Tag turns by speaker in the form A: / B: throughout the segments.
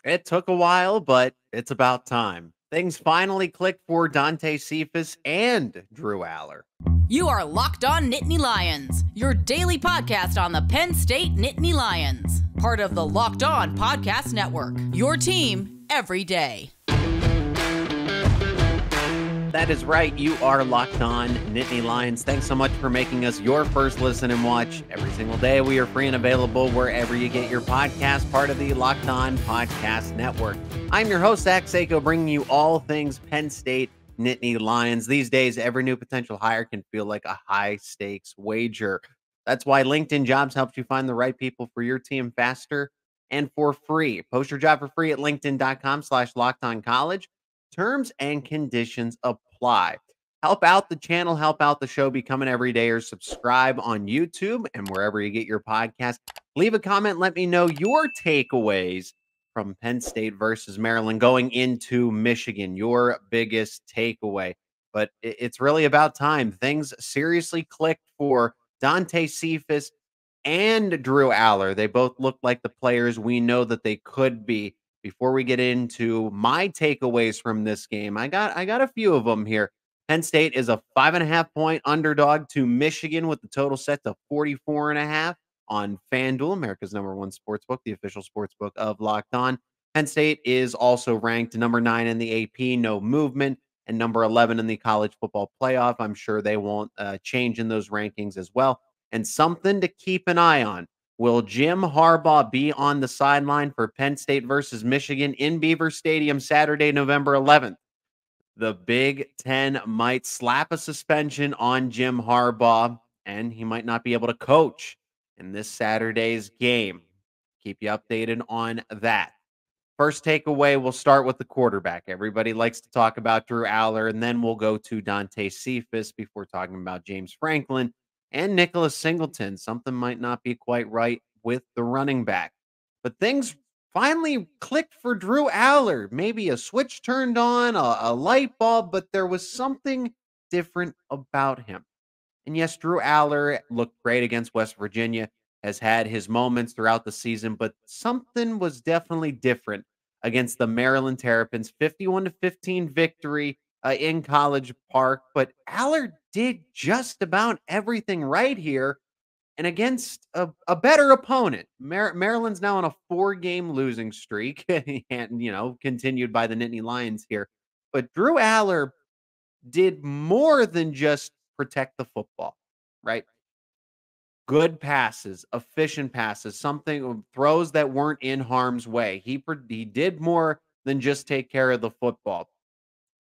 A: It took a while, but it's about time. Things finally clicked for Dante Cephas and Drew Allar.
B: You are Locked On Nittany Lions, your daily podcast on the Penn State Nittany Lions, part of the Locked On Podcast Network, your team every day.
A: That is right. You are Locked On Nittany Lions. Thanks so much for making us your first listen and watch every single day. We are free and available wherever you get your podcast, part of the Locked On Podcast Network. I'm your host, Zach Sako, bringing you all things Penn State Nittany Lions. These days, every new potential hire can feel like a high-stakes wager. That's why LinkedIn Jobs helps you find the right people for your team faster and for free. Post your job for free at linkedin.com/lockedoncollege. Terms and conditions apply. Help out the channel, help out the show, become an everydayer. Subscribe on YouTube and wherever you get your podcast. Leave a comment. Let me know your takeaways from Penn State versus Maryland going into Michigan, your biggest takeaway. But it's really about time. Things seriously clicked for Dante Cephas and Drew Allar. They both look like the players we know that they could be. Before we get into my takeaways from this game, I got a few of them here. Penn State is a 5.5-point underdog to Michigan with the total set to 44.5 on FanDuel, America's number one sportsbook, the official sportsbook of Locked On. Penn State is also ranked number 9 in the AP, no movement, and number 11 in the college football playoff. I'm sure they won't change in those rankings as well. And something to keep an eye on. Will Jim Harbaugh be on the sideline for Penn State versus Michigan in Beaver Stadium Saturday, November 11th? The Big Ten might slap a suspension on Jim Harbaugh, and he might not be able to coach in this Saturday's game. Keep you updated on that. First takeaway, we'll start with the quarterback. Everybody likes to talk about Drew Allar, and then we'll go to Dante Cephas before talking about James Franklin and Nicholas Singleton. Something might not be quite right with the running back. But things finally clicked for Drew Allar. Maybe a switch turned on, a light bulb, but there was something different about him. And yes, Drew Allar looked great against West Virginia, has had his moments throughout the season, but something was definitely different against the Maryland Terrapins. 51-15 victory in College Park, but Allar did just about everything right here and against a better opponent. Maryland's now on a 4-game losing streak and, continued by the Nittany Lions here. But Drew Allar did more than just protect the football, right? Good passes, efficient passes, something throws that weren't in harm's way. He did more than just take care of the football.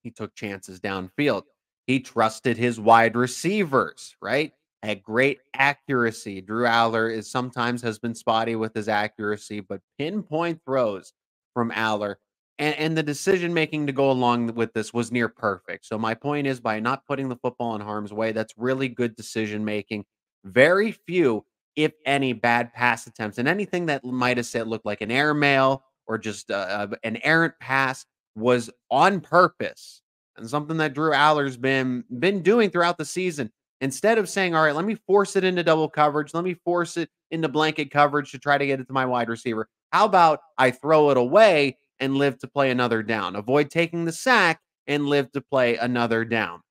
A: He took chances downfield. He trusted his wide receivers, right? Had great accuracy. Drew Allar is sometimes has been spotty with his accuracy, but pinpoint throws from Allar. And the decision making to go along with this was near perfect. So my point is, by not putting the football in harm's way, that's really good decision making. Very few, if any, bad pass attempts, and anything that might have said looked like an airmail or just an errant pass was on purpose, and something that Drew Allar's been doing throughout the season. Instead of saying, all right, let me force it into double coverage, let me force it into blanket coverage to try to get it to my wide receiver. How about I throw it away and live to play another down? Avoid taking the sack and live to play another down.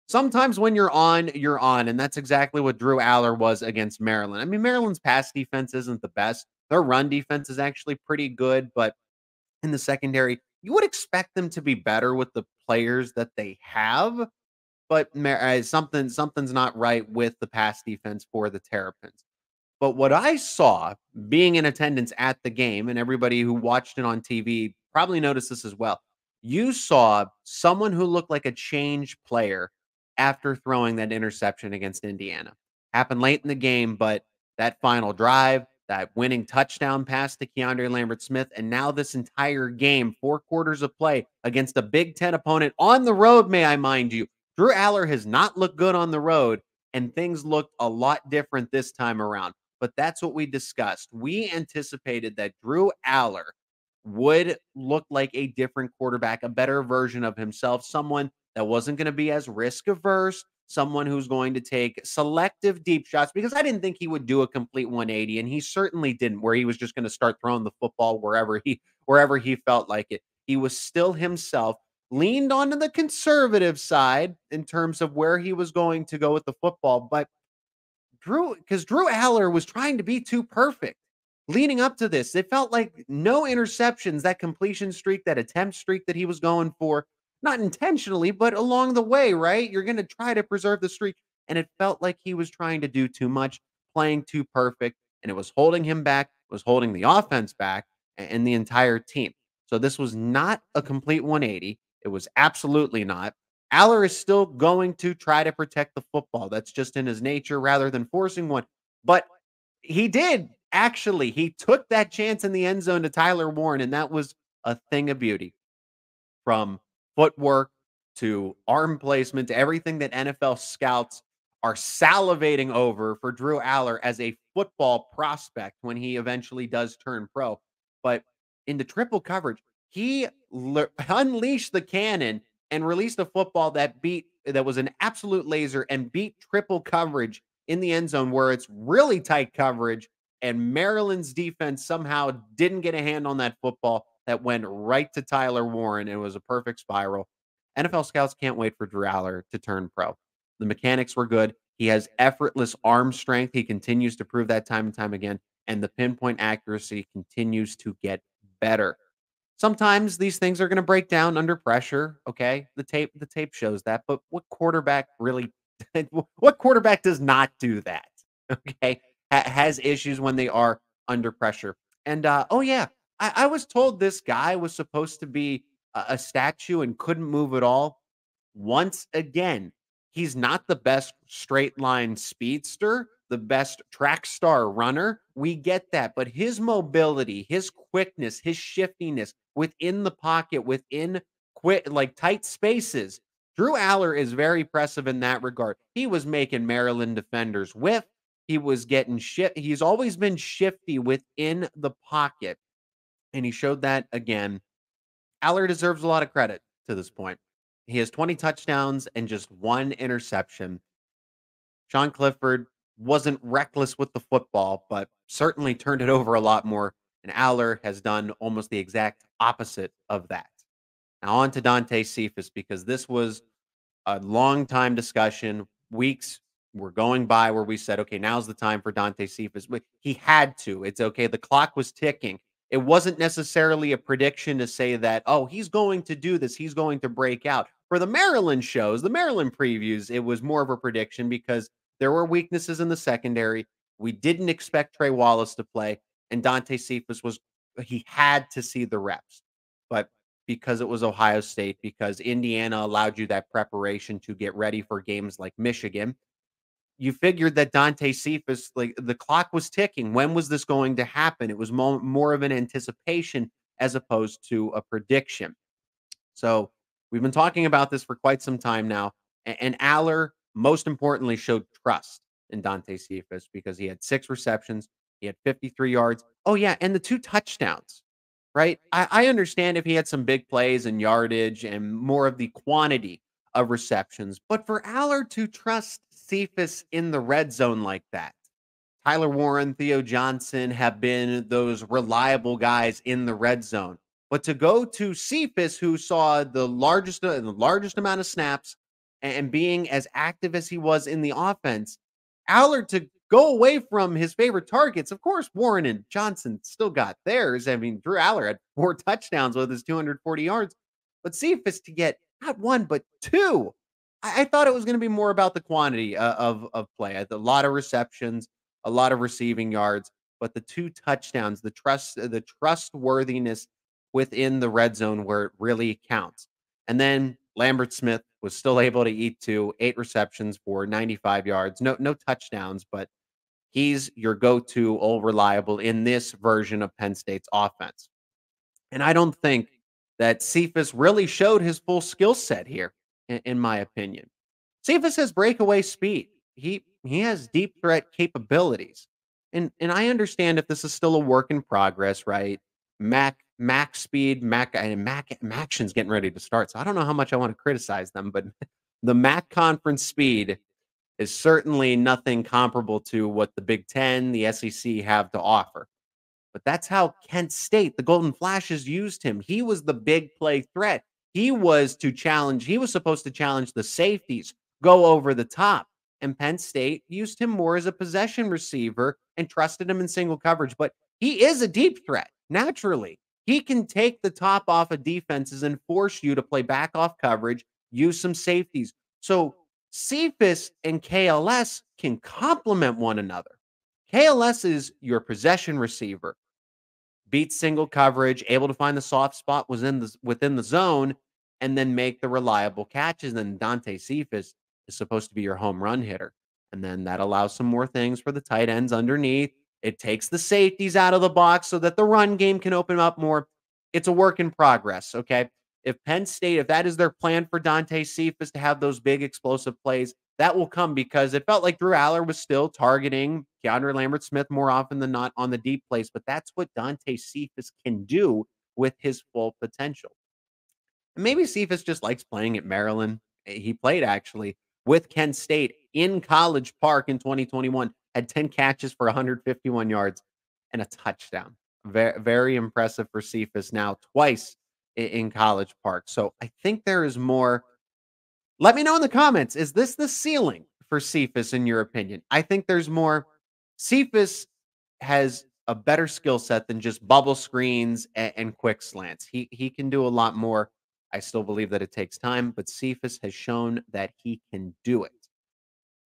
A: Sometimes when you're on, and that's exactly what Drew Allar was against Maryland. I mean, Maryland's pass defense isn't the best. Their run defense is actually pretty good, but in the secondary, you would expect them to be better with the players that they have, but something's not right with the pass defense for the Terrapins. But what I saw being in attendance at the game, and everybody who watched it on TV probably noticed this as well, you saw someone who looked like a changed player after throwing that interception against Indiana. Happened late in the game, but that final drive, that winning touchdown pass to Keandre Lambert-Smith, and now this entire game, 4 quarters of play against a Big Ten opponent on the road, may I mind you. Drew Allar has not looked good on the road, and things looked a lot different this time around. But that's what we discussed. We anticipated that Drew Allar would look like a different quarterback, a better version of himself, someone that wasn't going to be as risk averse, someone who's going to take selective deep shots, because I didn't think he would do a complete 180, and he certainly didn't, where he was just going to start throwing the football wherever he felt like it. He was still himself, leaned onto the conservative side in terms of where he was going to go with the football, but Drew Allar was trying to be too perfect. Leading up to this, it felt like no interceptions, that completion streak, that attempt streak that he was going for, not intentionally, but along the way, right? You're going to try to preserve the streak. And it felt like he was trying to do too much, playing too perfect, and it was holding him back, was holding the offense back, and the entire team. So this was not a complete 180. It was absolutely not. Allar is still going to try to protect the football. That's just in his nature rather than forcing one. But he did. Actually, he took that chance in the end zone to Tyler Warren, and that was a thing of beauty. From footwork to arm placement to everything that NFL scouts are salivating over for Drew Allar as a football prospect when he eventually does turn pro. But in the triple coverage, he unleashed the cannon and released a football that was an absolute laser and beat triple coverage in the end zone, where it's really tight coverage, and Maryland's defense somehow didn't get a hand on that football that went right to Tyler Warren. It was a perfect spiral. NFL scouts can't wait for Drew Allar to turn pro. The mechanics were good. He has effortless arm strength. He continues to prove that time and time again, and the pinpoint accuracy continues to get better. Sometimes these things are going to break down under pressure, okay? The tape shows that, but what quarterback does not do that? Okay? Has issues when they are under pressure. And oh yeah, I was told this guy was supposed to be a statue and couldn't move at all. Once again, he's not the best straight line speedster, the best track star runner. We get that, but his mobility, his quickness, his shiftiness within the pocket, within tight spaces, Drew Allar is very impressive in that regard. He was making Maryland defenders whiff. He was getting He's always been shifty within the pocket, and he showed that again. Allar deserves a lot of credit to this point. He has 20 touchdowns and just one interception. Sean Clifford wasn't reckless with the football, but certainly turned it over a lot more, and Allar has done almost the exact opposite of that. Now on to Dante Cephas, because this was a long time discussion. Weeks were going by where we said, okay, now's the time for Dante Cephas. He had to. It's okay. The clock was ticking. It wasn't necessarily a prediction to say that, oh, he's going to do this, he's going to break out. For the Maryland shows, the Maryland previews, it was more of a prediction because there were weaknesses in the secondary. We didn't expect Trey Wallace to play, and Dante Cephas he had to see the reps. But because it was Ohio State, because Indiana allowed you that preparation to get ready for games like Michigan, you figured that Dante Cephas, like, the clock was ticking. When was this going to happen? It was more of an anticipation as opposed to a prediction. So we've been talking about this for quite some time now. And Allar, most importantly, showed trust in Dante Cephas because he had 6 receptions. He had 53 yards. Oh, yeah, and the 2 touchdowns, right? I understand if he had some big plays and yardage and more of the quantity of receptions, but for Allar to trust Cephas in the red zone like that, Tyler Warren, Theo Johnson have been those reliable guys in the red zone. But to go to Cephas, who saw the largest amount of snaps and being as active as he was in the offense, Allar to go away from his favorite targets. Of course, Warren and Johnson still got theirs. I mean, Drew Allar had 4 touchdowns with his 240 yards. But Cephas to get not 1, but 2. I thought it was going to be more about the quantity of play. A lot of receptions, a lot of receiving yards, but the 2 touchdowns, the trustworthiness within the red zone where it really counts. And then Lambert Smith was still able to eat 8 receptions for 95 yards. No touchdowns, but he's your go-to all reliable in this version of Penn State's offense. And I don't think that Cephas really showed his full skill set here, in my opinion. Cephas has breakaway speed. He has deep threat capabilities. And I understand if this is still a work in progress, right? Mac speed, Maction's getting ready to start. So I don't know how much I want to criticize them, but The MAC conference speed is certainly nothing comparable to what the Big Ten, the SEC have to offer. But that's how Kent State, the Golden Flashes, used him. He was the big play threat. He was supposed to challenge the safeties, go over the top. And Penn State used him more as a possession receiver and trusted him in single coverage. But he is a deep threat, naturally. He can take the top off of defenses and force you to play back off coverage, use some safeties. So Cephas and KLS can complement one another. KLS is your possession receiver, beats single coverage, able to find the soft spot within the zone, and then make the reliable catches. And Dante Cephas is supposed to be your home run hitter. And then that allows some more things for the tight ends underneath. It takes the safeties out of the box so that the run game can open up more. It's a work in progress, okay? If Penn State, if that is their plan for Dante Cephas to have those big explosive plays, that will come because it felt like Drew Allar was still targeting Keandre Lambert-Smith more often than not on the deep plays, but that's what Dante Cephas can do with his full potential. And maybe Cephas just likes playing at Maryland. He played actually with Kent State in College Park in 2021, had 10 catches for 151 yards and a touchdown. Very, very impressive for Cephas now twice in College Park. So I think there is more. Let me know in the comments. Is this the ceiling for Cephas in your opinion? I think there's more. Cephas has a better skill set than just bubble screens and quick slants. He can do a lot more. I still believe that it takes time, but Cephas has shown that he can do it.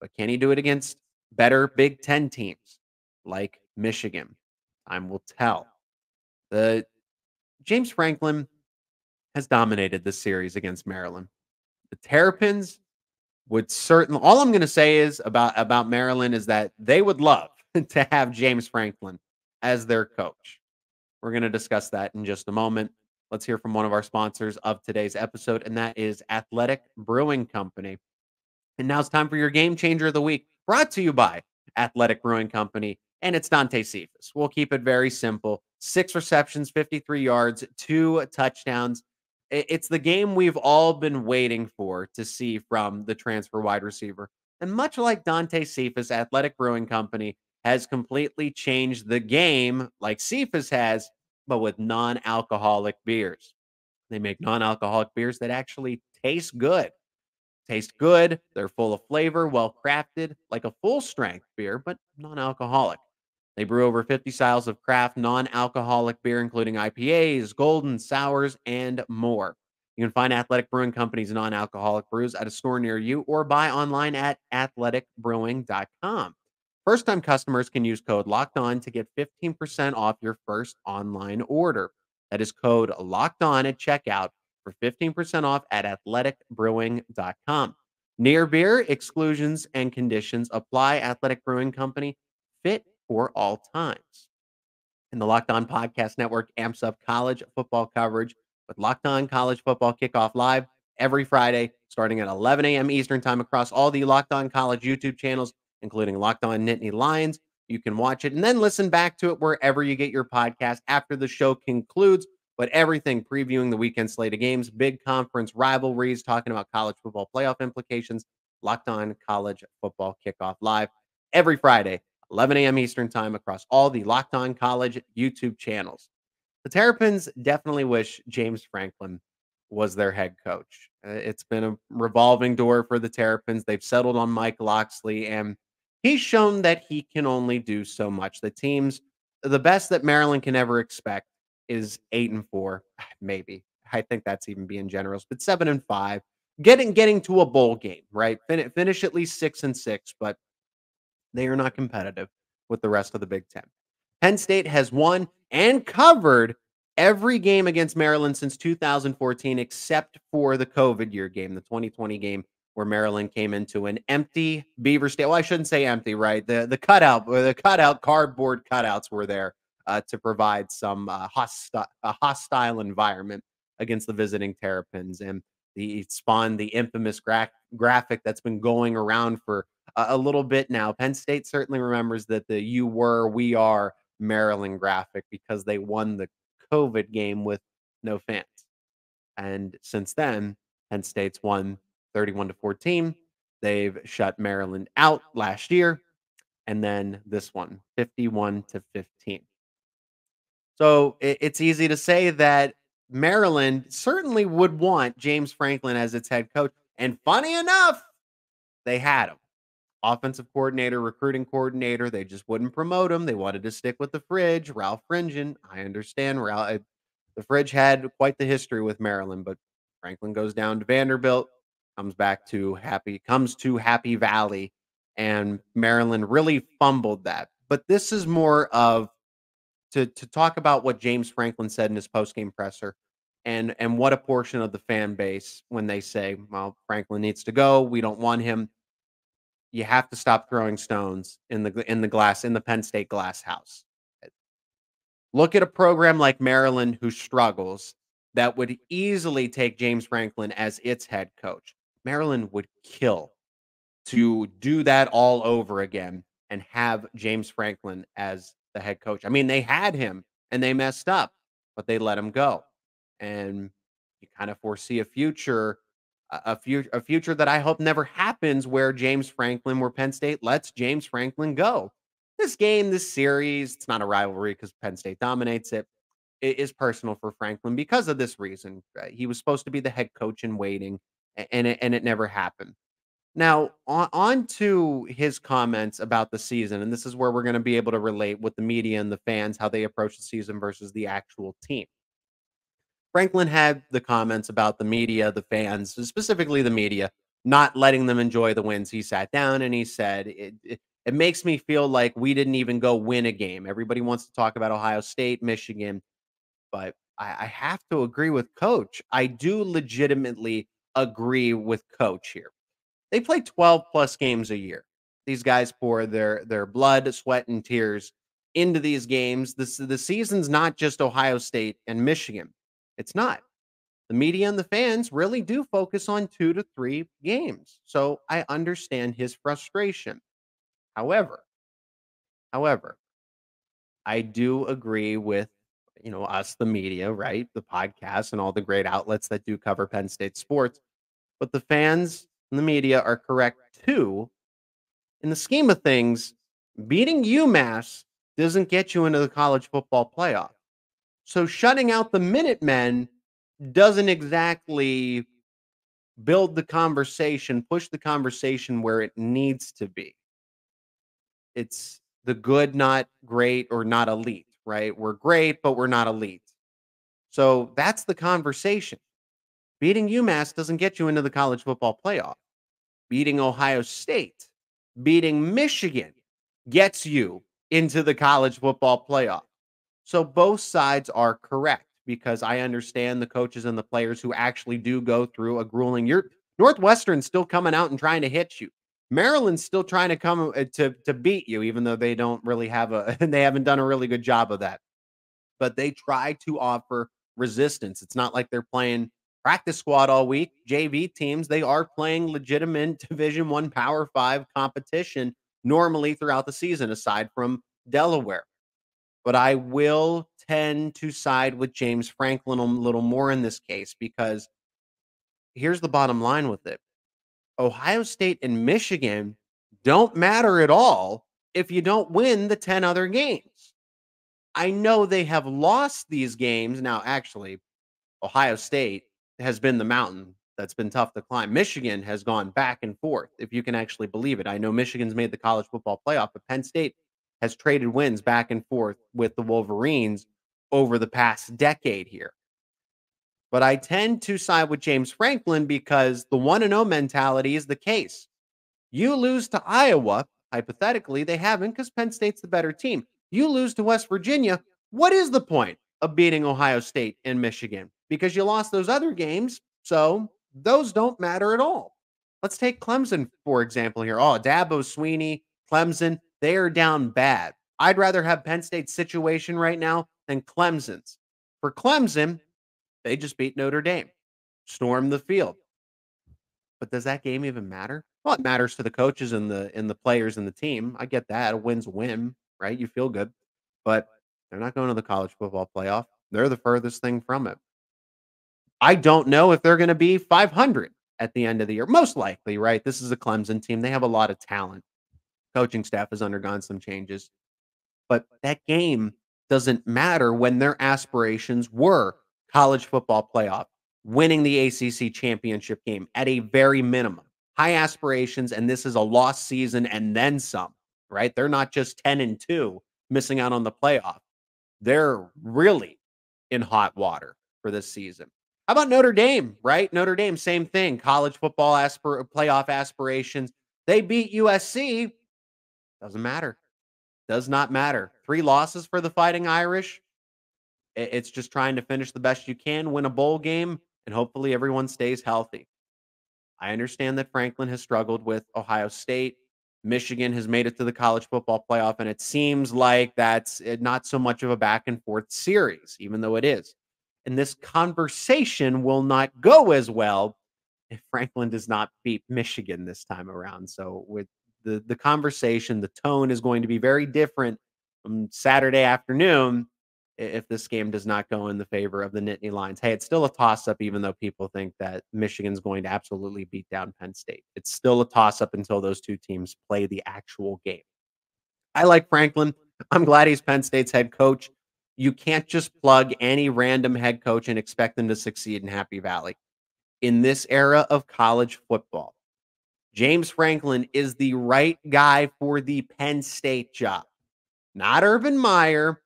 A: But can he do it against better Big Ten teams like Michigan? Time will tell. The James Franklin has dominated this series against Maryland. The Terrapins would certainly. All I'm going to say is about Maryland is that they would love to have James Franklin as their coach. We're going to discuss that in just a moment. Let's hear from one of our sponsors of today's episode, and that is Athletic Brewing Company. And now it's time for your game changer of the week, brought to you by Athletic Brewing Company, and it's Dante Cephas. We'll keep it very simple. 6 receptions, 53 yards, 2 touchdowns. It's the game we've all been waiting for to see from the transfer wide receiver. And much like Dante Cephas, Athletic Brewing Company has completely changed the game like Cephas has, but with non-alcoholic beers. They make non-alcoholic beers that actually taste good. They're full of flavor, well crafted, like a full strength beer, but non-alcoholic. They brew over 50 styles of craft non-alcoholic beer, including IPAs, golden, sours, and more. You can find Athletic Brewing Company's non-alcoholic brews at a store near you or buy online at athleticbrewing.com. First-time customers can use code LOCKEDON to get 15% off your first online order. That is code LOCKEDON at checkout for 15% off at athleticbrewing.com. Near beer, exclusions and conditions apply. Athletic Brewing Company, fit for all times. And the Locked On Podcast Network amps up college football coverage with Locked On College Football Kickoff Live every Friday, starting at 11 a.m. Eastern Time across all the Locked On College YouTube channels, including Locked On Nittany Lions. You can watch it and then listen back to it wherever you get your podcast after the show concludes. But everything previewing the weekend slate of games, big conference rivalries, talking about college football playoff implications, Locked On College Football Kickoff Live every Friday, 11 a.m. Eastern Time across all the Locked On College YouTube channels. The Terrapins definitely wish James Franklin was their head coach. It's been a revolving door for the Terrapins. They've settled on Mike Locksley, and he's shown that he can only do so much. The best that Maryland can ever expect is 8-4, maybe. I think that's even being generous, but 7-5. Getting to a bowl game, right? Finish at least 6-6, but they are not competitive with the rest of the Big Ten. Penn State has won and covered every game against Maryland since 2014, except for the COVID year game, the 2020 game, where Maryland came into an empty Beaver State. Well, I shouldn't say empty, right? The cutout cardboard cutouts were there to provide some hostile environment against the visiting Terrapins, and it spawned the infamous graphic that's been going around for a little bit now. Penn State certainly remembers that the "you were, we are" Maryland graphic because they won the COVID game with no fans. And since then, Penn State's won 31-14. They've shut Maryland out last year. And then this one, 51-15. So it's easy to say that Maryland certainly would want James Franklin as its head coach. And funny enough, they had him. Offensive coordinator, recruiting coordinator. They just wouldn't promote him. They wanted to stick with the fridge. Ralph Fringen. I understand. The fridge had quite the history with Maryland, but Franklin goes down to Vanderbilt, comes to Happy Valley, and Maryland really fumbled that. But this is more of to talk about what James Franklin said in his postgame presser and what a portion of the fan base when they say, well, Franklin needs to go. We don't want him. You have to stop throwing stones in the Penn State glass house. Look at a program like Maryland who struggles that would easily take James Franklin as its head coach. Maryland would kill to do that all over again and have James Franklin as the head coach. I mean, they had him and they messed up, but they let him go. And you kind of foresee a future that I hope never happens where Penn State lets James Franklin go. This series, it's not a rivalry because Penn State dominates it. It is personal for Franklin because of this reason. He was supposed to be the head coach in waiting, and it never happened. Now, on to his comments about the season, and this is where we're going to be able to relate with the media and the fans, how they approach the season versus the actual team. Franklin had the comments about the media, the fans, specifically the media, not letting them enjoy the wins. He sat down and he said, it makes me feel like we didn't even go win a game. Everybody wants to talk about Ohio State, Michigan, but I have to agree with Coach. I do legitimately agree with Coach here. They play 12 plus games a year. These guys pour their blood, sweat, and tears into these games. The season's not just Ohio State and Michigan. It's not. The media and the fans really do focus on 2 to 3 games. So I understand his frustration. However, I do agree with, us, the media, right? The podcasts and all the great outlets that do cover Penn State sports. But the fans and the media are correct too. In the scheme of things, beating UMass doesn't get you into the college football playoff. So shutting out the Minutemen doesn't exactly build the conversation, push the conversation where it needs to be. It's the good, not great, or not elite, right? We're great, but we're not elite. So that's the conversation. Beating UMass doesn't get you into the college football playoff. Beating Ohio State, beating Michigan gets you into the college football playoff. So both sides are correct because I understand the coaches and the players who actually do go through a grueling. Northwestern's still coming out and trying to hit you. Maryland's still trying to come to beat you, even though they don't really they haven't done a really good job of that. But they try to offer resistance. It's not like they're playing practice squad all week. JV teams, they are playing legitimate Division I Power 5 competition normally throughout the season, aside from Delaware. But I will tend to side with James Franklin a little more in this case because here's the bottom line with it. Ohio State and Michigan don't matter at all if you don't win the 10 other games. I know they have lost these games. Now, actually, Ohio State has been the mountain that's been tough to climb. Michigan has gone back and forth, if you can actually believe it. I know Michigan's made the college football playoff, but Penn State has traded wins back and forth with the Wolverines over the past decade here. But I tend to side with James Franklin because the 1-0 mentality is the case. You lose to Iowa, hypothetically, they haven't because Penn State's the better team. You lose to West Virginia. What is the point of beating Ohio State and Michigan? Because you lost those other games, so those don't matter at all. Let's take Clemson, for example, here. Oh, Dabo Swinney, Clemson, they are down bad. I'd rather have Penn State's situation right now than Clemson's. For Clemson, they just beat Notre Dame, stormed the field. But does that game even matter? Well, it matters to the coaches and the players and the team. I get that. A win's a win, right? You feel good. But they're not going to the college football playoff. They're the furthest thing from it. I don't know if they're going to be 500. at the end of the year. Most likely, right? This is a Clemson team. They have a lot of talent. Coaching staff has undergone some changes. But that game doesn't matter when their aspirations were college football playoff, winning the ACC championship game at a very minimum. High aspirations, and this is a lost season and then some, right? They're not just 10-2 missing out on the playoff. They're really in hot water for this season. How about Notre Dame, right? Notre Dame, same thing. College football playoff aspirations. They beat USC. Doesn't matter. Does not matter. 3 losses for the Fighting Irish. It's just trying to finish the best you can, win a bowl game, and hopefully everyone stays healthy. I understand that Franklin has struggled with Ohio State. Michigan has made it to the college football playoff, and it seems like that's not so much of a back and forth series, even though it is. And this conversation will not go as well if Franklin does not beat Michigan this time around. So with the conversation, the tone is going to be very different from Saturday afternoon if this game does not go in the favor of the Nittany Lions. Hey, it's still a toss-up, even though people think that Michigan's going to absolutely beat down Penn State. It's still a toss-up until those two teams play the actual game. I like Franklin. I'm glad he's Penn State's head coach. You can't just plug any random head coach and expect them to succeed in Happy Valley. In this era of college football, James Franklin is the right guy for the Penn State job. Not Urban Meyer.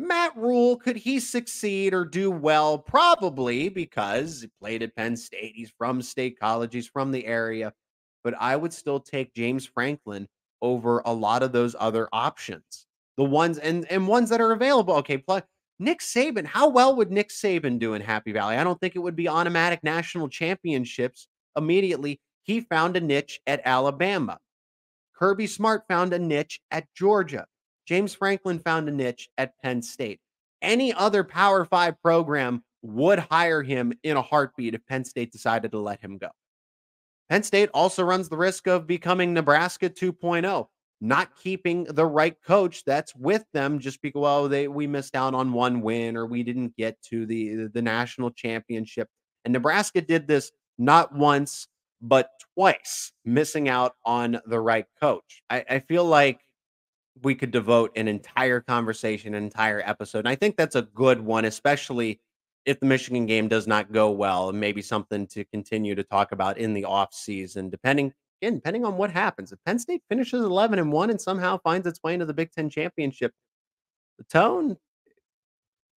A: Matt Rule, could he succeed or do well? Probably, because he played at Penn State. He's from State College. He's from the area. But I would still take James Franklin over a lot of those other options. The ones and ones that are available. Okay, plus Nick Saban. How well would Nick Saban do in Happy Valley? I don't think it would be automatic national championships immediately. He found a niche at Alabama. Kirby Smart found a niche at Georgia. James Franklin found a niche at Penn State. Any other Power 5 program would hire him in a heartbeat if Penn State decided to let him go. Penn State also runs the risk of becoming Nebraska 2.0, not keeping the right coach that's with them just because, well, we missed out on one win or we didn't get to the national championship. And Nebraska did this not once, but twice, missing out on the right coach. I feel like we could devote an entire conversation, an entire episode. And I think that's a good one, especially if the Michigan game does not go well, and maybe something to continue to talk about in the off season, depending on what happens. If Penn State finishes 11-1 and somehow finds its way into the Big Ten championship, the tone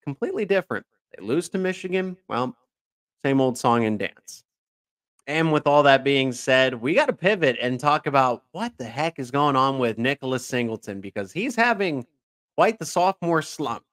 A: completely different. They lose to Michigan. Well, same old song and dance. And with all that being said, we got to pivot and talk about what the heck is going on with Nicholas Singleton, because he's having quite the sophomore slump.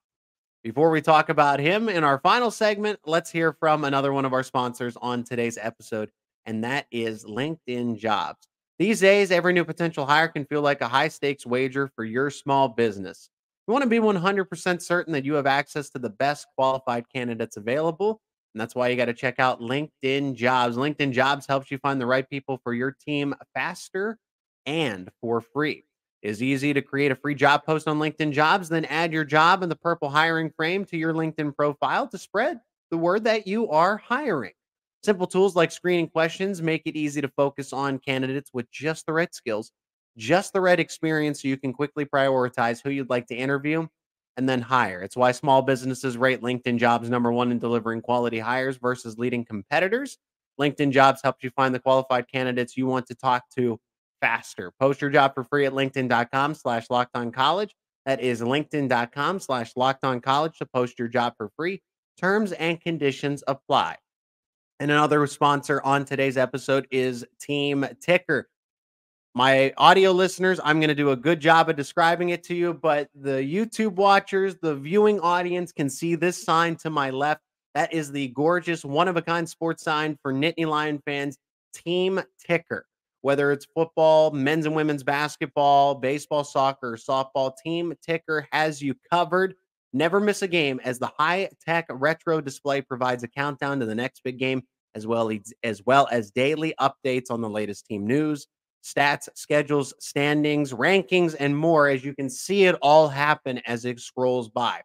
A: Before we talk about him in our final segment, let's hear from another one of our sponsors on today's episode, and that is LinkedIn Jobs. These days, every new potential hire can feel like a high-stakes wager for your small business. You want to be 100% certain that you have access to the best qualified candidates available. And that's why you got to check out LinkedIn Jobs. LinkedIn Jobs helps you find the right people for your team faster and for free. It's easy to create a free job post on LinkedIn Jobs, then add your job in the purple hiring frame to your LinkedIn profile to spread the word that you are hiring. Simple tools like screening questions make it easy to focus on candidates with just the right skills, just the right experience, so you can quickly prioritize who you'd like to interview and then hire. It's why small businesses rate LinkedIn Jobs #1 in delivering quality hires versus leading competitors. LinkedIn Jobs helps you find the qualified candidates you want to talk to faster. Post your job for free at linkedin.com/lockedoncollege. That is linkedin.com/lockedoncollege to post your job for free. Terms and conditions apply. And another sponsor on today's episode is Team Ticker. My audio listeners, I'm going to do a good job of describing it to you, but the YouTube watchers, the viewing audience can see this sign to my left. That is the gorgeous, one-of-a-kind sports sign for Nittany Lion fans, Team Ticker. Whether it's football, men's and women's basketball, baseball, soccer, or softball, Team Ticker has you covered. Never miss a game, as the high-tech retro display provides a countdown to the next big game, as well as daily updates on the latest team news, stats, schedules, standings, rankings, and more, as you can see it all happen as it scrolls by.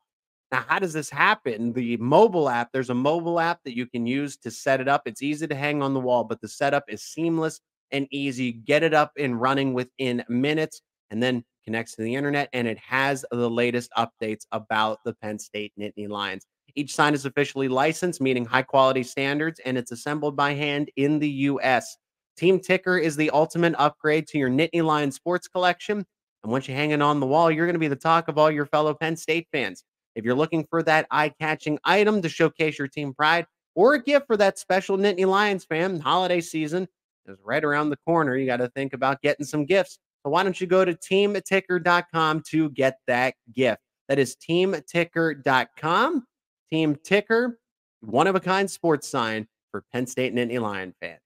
A: Now, how does this happen? The mobile app, there's a mobile app that you can use to set it up. It's easy to hang on the wall, but the setup is seamless and easy. Get it up and running within minutes and then connects to the internet, and it has the latest updates about the Penn State Nittany Lions. Each sign is officially licensed, meeting high quality standards, and it's assembled by hand in the US. Team Ticker is the ultimate upgrade to your Nittany Lions sports collection. And once you hang it on the wall, you're going to be the talk of all your fellow Penn State fans. If you're looking for that eye-catching item to showcase your team pride or a gift for that special Nittany Lions fan, holiday season is right around the corner. You got to think about getting some gifts. So why don't you go to teamticker.com to get that gift? That is teamticker.com. Team Ticker, one-of-a-kind sports sign for Penn State Nittany Lion fans.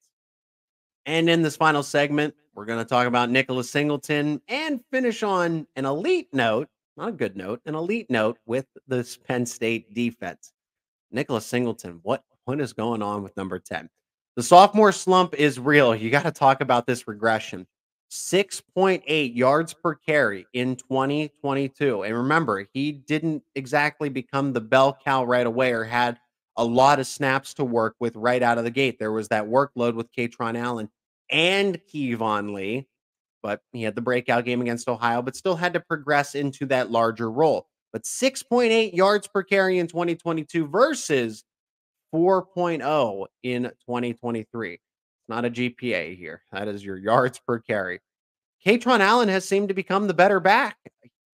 A: And in this final segment, we're going to talk about Nicholas Singleton and finish on an elite note, not a good note, an elite note with this Penn State defense. Nicholas Singleton, what is going on with number 10? The sophomore slump is real. You got to talk about this regression. 6.8 yards per carry in 2022. And remember, he didn't exactly become the bell cow right away or had a lot of snaps to work with right out of the gate. There was that workload with Katron Allen and Kevon Lee, but he had the breakout game against Ohio, but still had to progress into that larger role. But 6.8 yards per carry in 2022 versus 4.0 in 2023. It's not a GPA here. That is your yards per carry. Katron Allen has seemed to become the better back.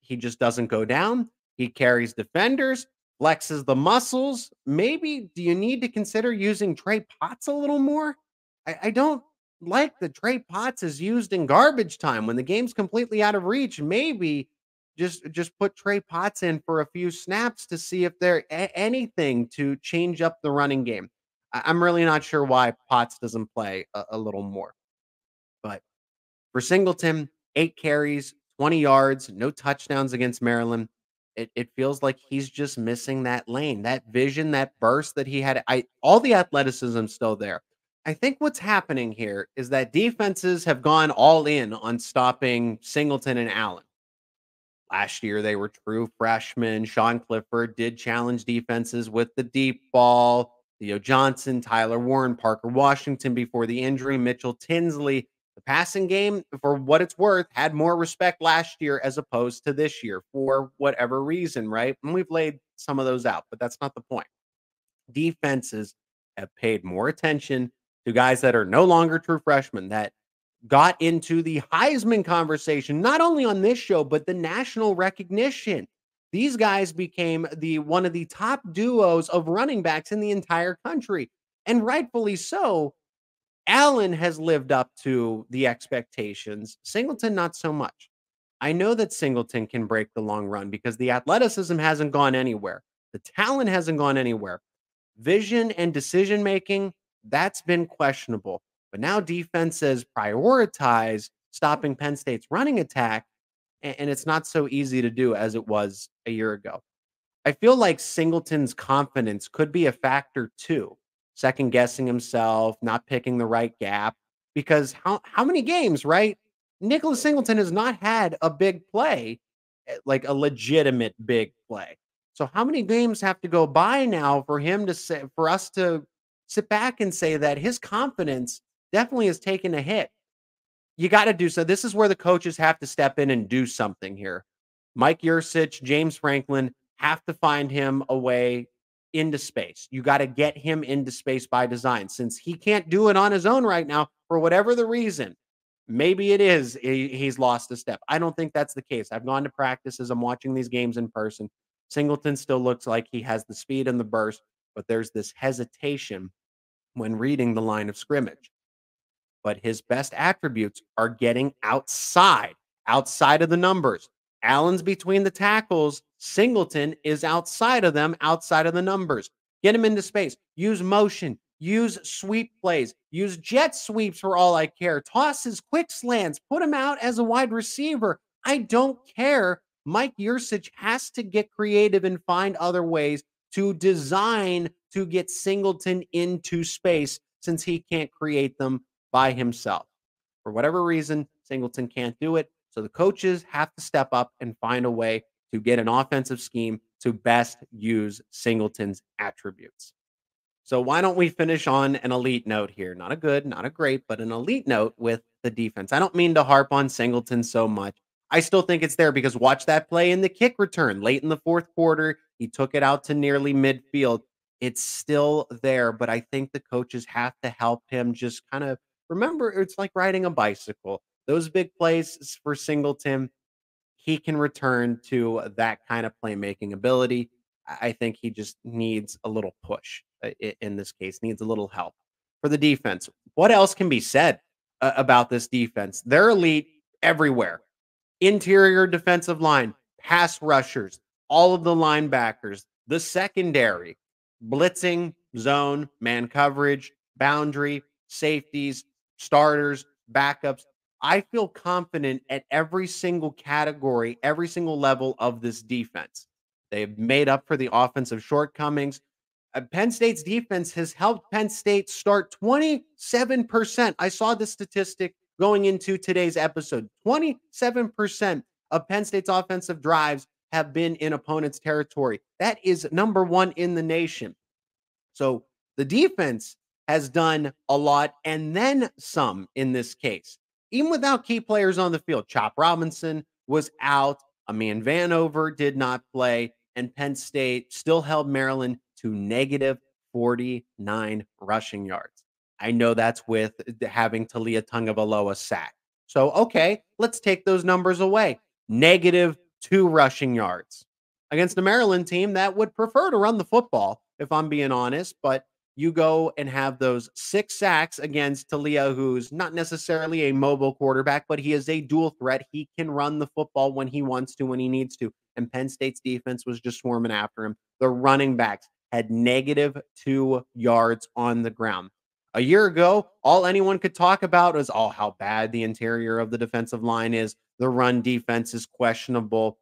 A: He just doesn't go down. He carries defenders, flexes the muscles. Maybe do you need to consider using Trey Potts a little more? I don't like that Trey Potts is used in garbage time when the game's completely out of reach. Maybe just put Trey Potts in for a few snaps to see if there's anything to change up the running game. I'm really not sure why Potts doesn't play a little more. But for Singleton, 8 carries, 20 yards, no touchdowns against Maryland. It feels like he's just missing that lane, that vision, that burst that he had. All the athleticism still there. I think what's happening here is that defenses have gone all in on stopping Singleton and Allen. Last year, they were true freshmen. Sean Clifford did challenge defenses with the deep ball. Theo Johnson, Tyler Warren, Parker Washington before the injury, Mitchell Tinsley. The passing game, for what it's worth, had more respect last year as opposed to this year for whatever reason, right? And we've laid some of those out, but that's not the point. Defenses have paid more attention to guys that are no longer true freshmen that got into the Heisman conversation, not only on this show, but the national recognition. These guys became one of the top duos of running backs in the entire country, and rightfully so. Allen has lived up to the expectations. Singleton, not so much. I know that Singleton can break the long run because the athleticism hasn't gone anywhere. The talent hasn't gone anywhere. Vision and decision making, that's been questionable. But now defenses prioritize stopping Penn State's running attack, and it's not so easy to do as it was a year ago. I feel like Singleton's confidence could be a factor too. Second guessing himself, not picking the right gap. Because how many games, right? Nicholas Singleton has not had a big play, like a legitimate big play. So how many games have to go by now for him to say, for us to sit back and say that his confidence definitely has taken a hit? You got to do so. This is where the coaches have to step in and do something here. Mike Yursich, James Franklin have to find him a way into space. You got to get him into space by design. Since he can't do it on his own right now, for whatever the reason, maybe it is he's lost a step. I don't think that's the case. I've gone to practices. I'm watching these games in person. Singleton still looks like he has the speed and the burst, but there's this hesitation when reading the line of scrimmage. But his best attributes are getting outside of the numbers. Allen's between the tackles. Singleton is outside of them, outside of the numbers. Get him into space. Use motion. Use sweep plays. Use jet sweeps for all I care. Toss his quick slants. Put him out as a wide receiver. I don't care. Mike Yursich has to get creative and find other ways to design to get Singleton into space since he can't create them by himself. For whatever reason, Singleton can't do it. So the coaches have to step up and find a way to get an offensive scheme to best use Singleton's attributes. So why don't we finish on an elite note here? Not a good, not a great, but an elite note with the defense. I don't mean to harp on Singleton so much. I still think it's there because watch that play in the kick return late in the fourth quarter. He took it out to nearly midfield. It's still there, but I think the coaches have to help him just kind of remember it's like riding a bicycle. Those big plays for Singleton, he can return to that kind of playmaking ability. I think he just needs a little push in this case, needs a little help. For the defense, what else can be said about this defense? They're elite everywhere. Interior defensive line, pass rushers, all of the linebackers, the secondary, blitzing, zone, man coverage, boundary, safeties, starters, backups. I feel confident at every single category, every single level of this defense. They've made up for the offensive shortcomings. Penn State's defense has helped Penn State start 27%. I saw the statistic going into today's episode. 27% of Penn State's offensive drives have been in opponent's territory. That is number one in the nation. So the defense has done a lot and then some in this case. Even without key players on the field, Chop Robinson was out, Aman Vanover did not play, and Penn State still held Maryland to negative 49 rushing yards. I know that's with having Talia Tungavaloa sacked. So, okay, let's take those numbers away. Negative 2 rushing yards against a Maryland team that would prefer to run the football, if I'm being honest, but you go and have those 6 sacks against Talia, who's not necessarily a mobile quarterback, but he is a dual threat. He can run the football when he wants to, when he needs to. And Penn State's defense was just swarming after him. The running backs had negative 2 yards on the ground. A year ago, all anyone could talk about was, oh, how bad the interior of the defensive line is. The run defense is questionable.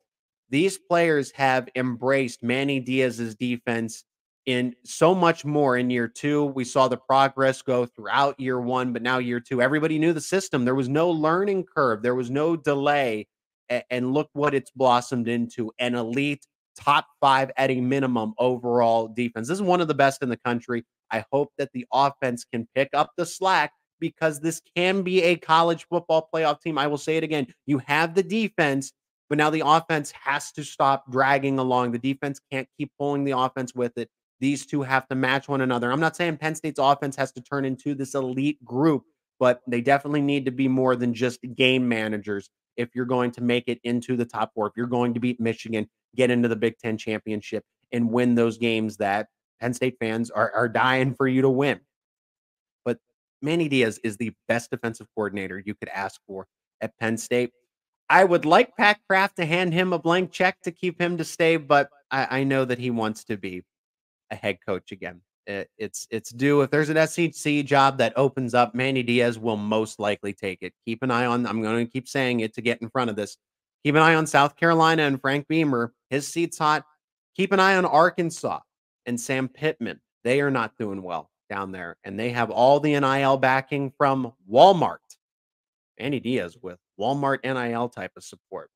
A: These players have embraced Manny Diaz's defense in so much more in year 2. We saw the progress go throughout year 1, but now year 2, everybody knew the system. There was no learning curve. There was no delay. And look what it's blossomed into, an elite top 5 at a minimum overall defense. This is one of the best in the country. I hope that the offense can pick up the slack because this can be a college football playoff team. I will say it again. You have the defense, but now the offense has to stop dragging along. The defense can't keep pulling the offense with it. These two have to match one another. I'm not saying Penn State's offense has to turn into this elite group, but they definitely need to be more than just game managers if you're going to make it into the top 4, if you're going to beat Michigan, get into the Big Ten championship, and win those games that Penn State fans are dying for you to win. But Manny Diaz is the best defensive coordinator you could ask for at Penn State. I would like Pat Kraft to hand him a blank check to keep him to stay, but I know that he wants to be a head coach again. It's due. If there's an SEC job that opens up, Manny Diaz will most likely take it. Keep an eye on, I'm going to keep saying it to get in front of this. Keep an eye on South Carolina and Frank Beamer. His seat's hot. Keep an eye on Arkansas and Sam Pittman. They are not doing well down there, and they have all the NIL backing from Walmart. Manny Diaz with Walmart NIL type of support.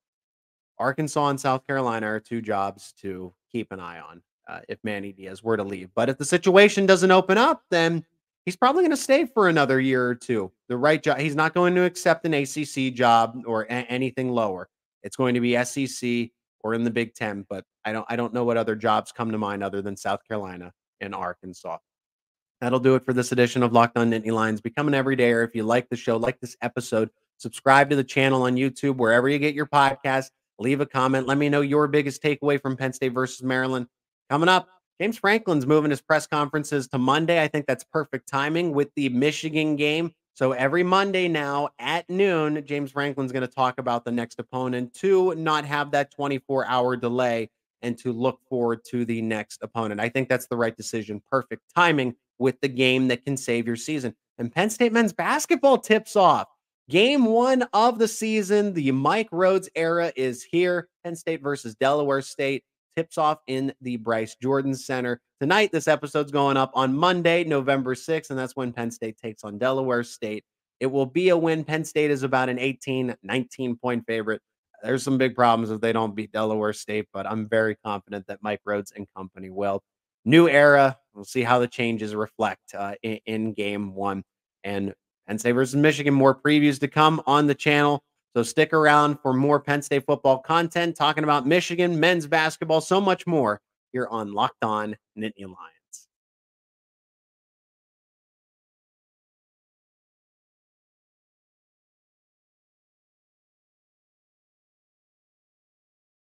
A: Arkansas and South Carolina are 2 jobs to keep an eye on. If Manny Diaz were to leave. But if the situation doesn't open up, then he's probably going to stay for another year or 2. The right job. He's not going to accept an ACC job or anything lower. It's going to be SEC or in the Big Ten. But I don't know what other jobs come to mind other than South Carolina and Arkansas. That'll do it for this edition of Locked On Nittany Lions. Become an everydayer. If you like the show, like this episode, subscribe to the channel on YouTube, wherever you get your podcast. Leave a comment. Let me know your biggest takeaway from Penn State versus Maryland. Coming up, James Franklin's moving his press conferences to Monday. I think that's perfect timing with the Michigan game. So every Monday now at noon, James Franklin's going to talk about the next opponent to not have that 24-hour delay and to look forward to the next opponent. I think that's the right decision. Perfect timing with the game that can save your season. And Penn State men's basketball tips off. Game 1 of the season. The Mike Rhodes era is here. Penn State versus Delaware State. Tips off in the Bryce Jordan Center. Tonight, this episode's going up on Monday, November 6th, and that's when Penn State takes on Delaware State. It will be a win. Penn State is about an 18, 19-point favorite. there's some big problems if they don't beat Delaware State, but I'm very confident that Mike Rhodes and company will. New era. We'll see how the changes reflect in game one. And Penn State versus Michigan, more previews to come on the channel. So stick around for more Penn State football content, talking about Michigan, men's basketball, so much more here on Locked On Nittany Lions.